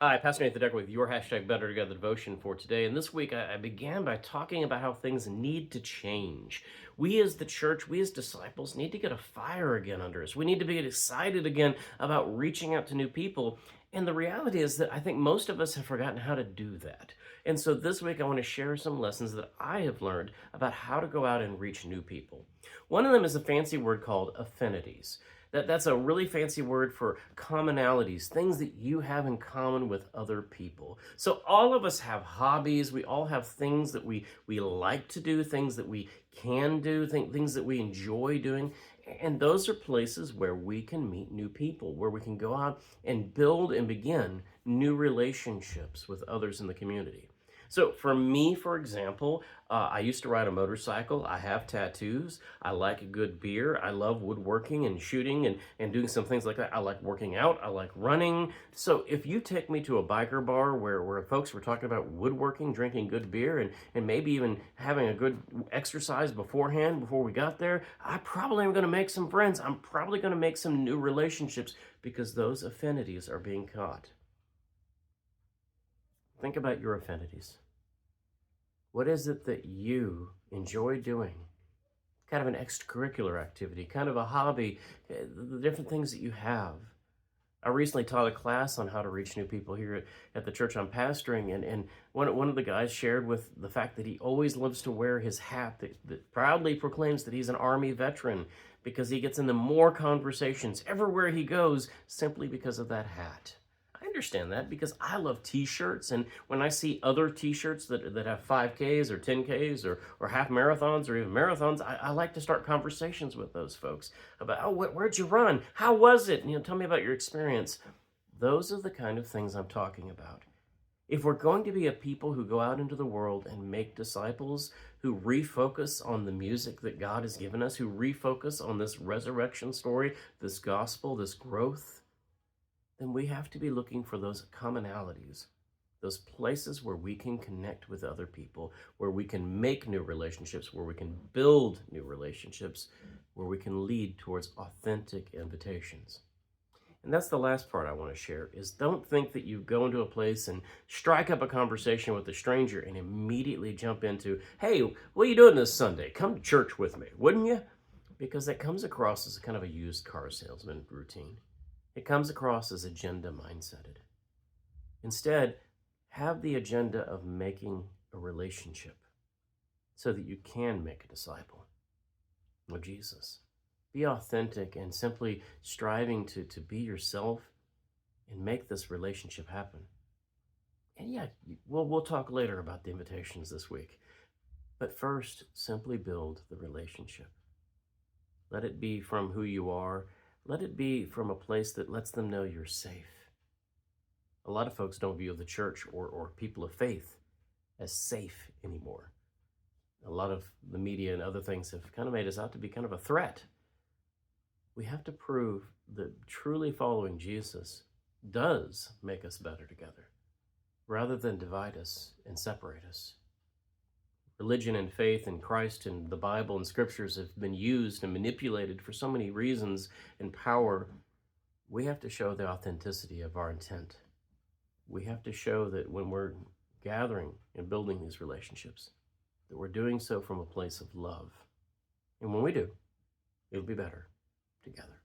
Hi, Pastor Nathan Decker with your hashtag Better Together devotion for today. And this week I began by talking about how things need to change. We as the church, we as disciples need to get a fire again under us. We need to be excited again about reaching out to new people. And the reality is that I think most of us have forgotten how to do that. And so this week I want to share some lessons that I have learned about how to go out and reach new people. One of them is a fancy word called affinities. That's a really fancy word for commonalities, things that you have in common with other people. So all of us have hobbies. We all have things that we like to do, things that we can do, things that we enjoy doing. And those are places where we can meet new people, where we can go out and build and begin new relationships with others in the community. So for me, for example, I used to ride a motorcycle. I have tattoos. I like a good beer. I love woodworking and shooting and doing some things like that. I like working out. I like running. So if you take me to a biker bar where folks were talking about woodworking, drinking good beer, and maybe even having a good exercise beforehand before we got there, I probably am going to make some friends. I'm probably going to make some new relationships because those affinities are being caught. Think about your affinities. What is it that you enjoy doing? Kind of an extracurricular activity, kind of a hobby, the different things that you have. I recently taught a class on how to reach new people here at the church I'm pastoring, and one of the guys shared with the fact that he always loves to wear his hat that proudly proclaims that he's an Army veteran because he gets into more conversations everywhere he goes simply because of that hat. I understand that because I love t-shirts, and when I see other t-shirts that have 5Ks or 10Ks or half marathons or even marathons, I like to start conversations with those folks about, oh, where'd you run? How was it? Tell me about your experience. Those are the kind of things I'm talking about. If we're going to be a people who go out into the world and make disciples, who refocus on the music that God has given us, who refocus on this resurrection story, this gospel, this growth, then we have to be looking for those commonalities, those places where we can connect with other people, where we can make new relationships, where we can build new relationships, where we can lead towards authentic invitations. And that's the last part I want to share is don't think that you go into a place and strike up a conversation with a stranger and immediately jump into, hey, what are you doing this Sunday? Come to church with me, wouldn't you? Because that comes across as a kind of a used car salesman routine. It comes across as agenda mindseted. Instead, have the agenda of making a relationship so that you can make a disciple of Jesus. Be authentic and simply striving to be yourself and make this relationship happen. And yeah, we'll talk later about the invitations this week. But first, simply build the relationship. Let it be from who you are. Let it be from a place that lets them know you're safe. A lot of folks don't view the church or people of faith as safe anymore. A lot of the media and other things have kind of made us out to be kind of a threat. We have to prove that truly following Jesus does make us better together, rather than divide us and separate us. Religion and faith in Christ and the Bible and scriptures have been used and manipulated for so many reasons and power. We have to show the authenticity of our intent. We have to show that when we're gathering and building these relationships, that we're doing so from a place of love. And when we do, it'll be better together.